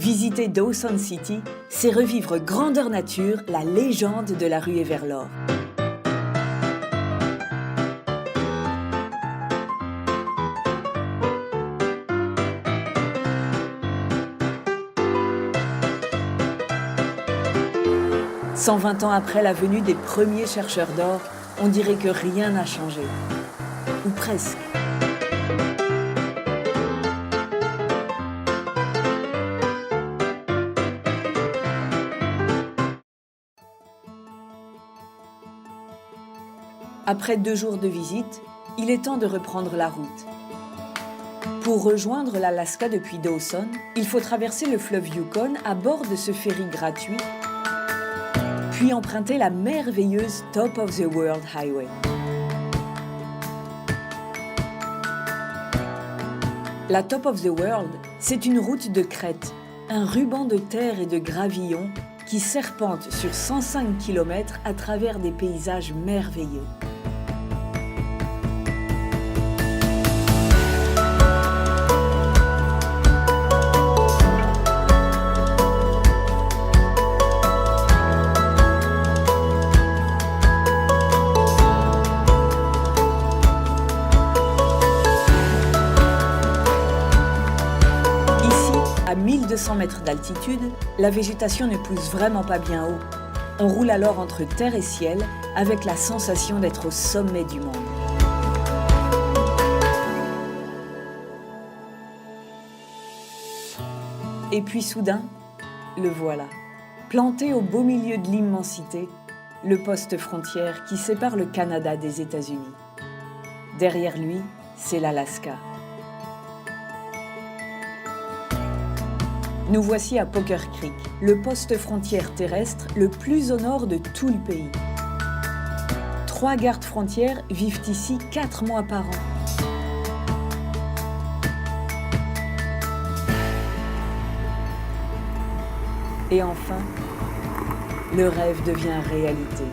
Visiter Dawson City, c'est revivre grandeur nature la légende de la ruée vers l'or. « 120 ans après la venue des premiers chercheurs d'or, on dirait que rien n'a changé. Ou presque. Après 2 jours de visite, il est temps de reprendre la route. Pour rejoindre l'Alaska depuis Dawson, il faut traverser le fleuve Yukon à bord de ce ferry gratuit, puis emprunter la merveilleuse Top of the World Highway. La Top of the World, c'est une route de crête, un ruban de terre et de gravillon qui serpente sur 105 km à travers des paysages merveilleux. À 1200 mètres d'altitude, la végétation ne pousse vraiment pas bien haut. On roule alors entre terre et ciel avec la sensation d'être au sommet du monde. Et puis soudain, le voilà, planté au beau milieu de l'immensité, le poste frontière qui sépare le Canada des États-Unis. Derrière lui, c'est l'Alaska. Nous voici à Poker Creek, le poste frontière terrestre le plus au nord de tout le pays. 3 gardes frontières vivent ici 4 mois par an. Et enfin, le rêve devient réalité.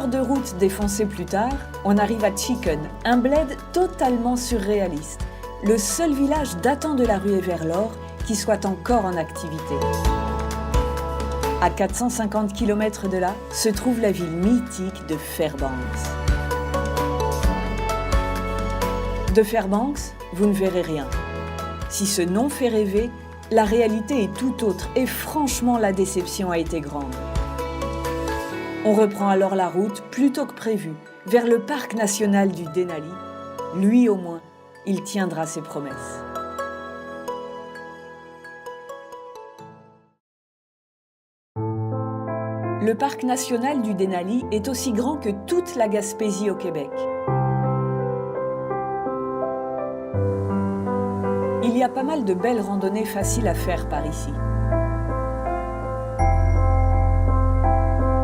De route défoncée plus tard, on arrive à Chicken, un bled totalement surréaliste, le seul village datant de la ruée vers l'or qui soit encore en activité. À 450 km de là se trouve la ville mythique de Fairbanks. De Fairbanks, vous ne verrez rien. Si ce nom fait rêver, la réalité est tout autre et franchement la déception a été grande. On reprend alors la route, plus tôt que prévu, vers le parc national du Denali. Lui au moins, il tiendra ses promesses. Le parc national du Denali est aussi grand que toute la Gaspésie au Québec. Il y a pas mal de belles randonnées faciles à faire par ici.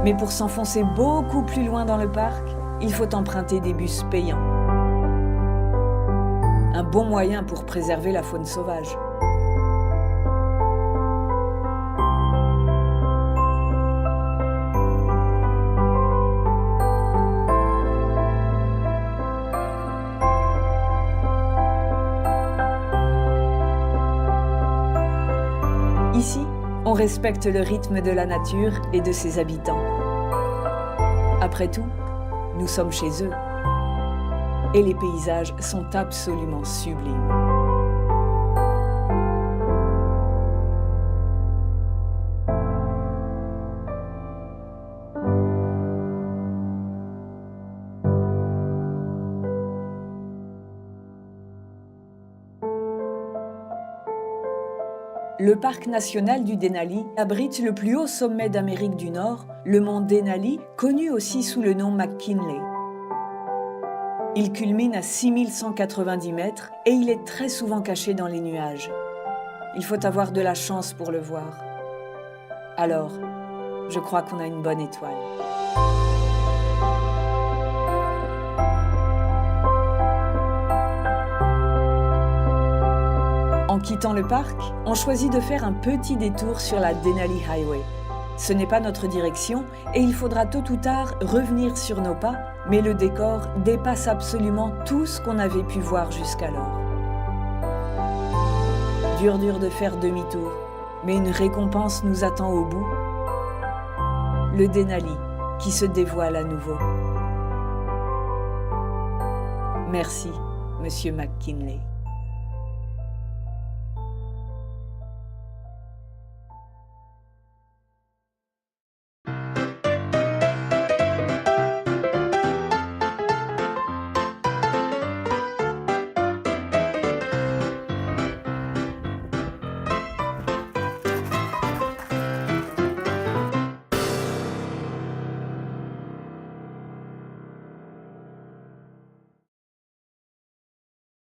Mais pour s'enfoncer beaucoup plus loin dans le parc, il faut emprunter des bus payants. Un bon moyen pour préserver la faune sauvage. Ici, on respecte le rythme de la nature et de ses habitants. Après tout, nous sommes chez eux. Et les paysages sont absolument sublimes. Le parc national du Denali abrite le plus haut sommet d'Amérique du Nord, le mont Denali, connu aussi sous le nom McKinley. Il culmine à 6190 mètres et il est très souvent caché dans les nuages. Il faut avoir de la chance pour le voir. Alors, je crois qu'on a une bonne étoile. En En quittant le parc, on choisit de faire un petit détour sur la Denali Highway. Ce n'est pas notre direction et il faudra tôt ou tard revenir sur nos pas, mais le décor dépasse absolument tout ce qu'on avait pu voir jusqu'alors. Dur de faire demi-tour, mais une récompense nous attend au bout. Le Denali qui se dévoile à nouveau. Merci, Monsieur McKinley.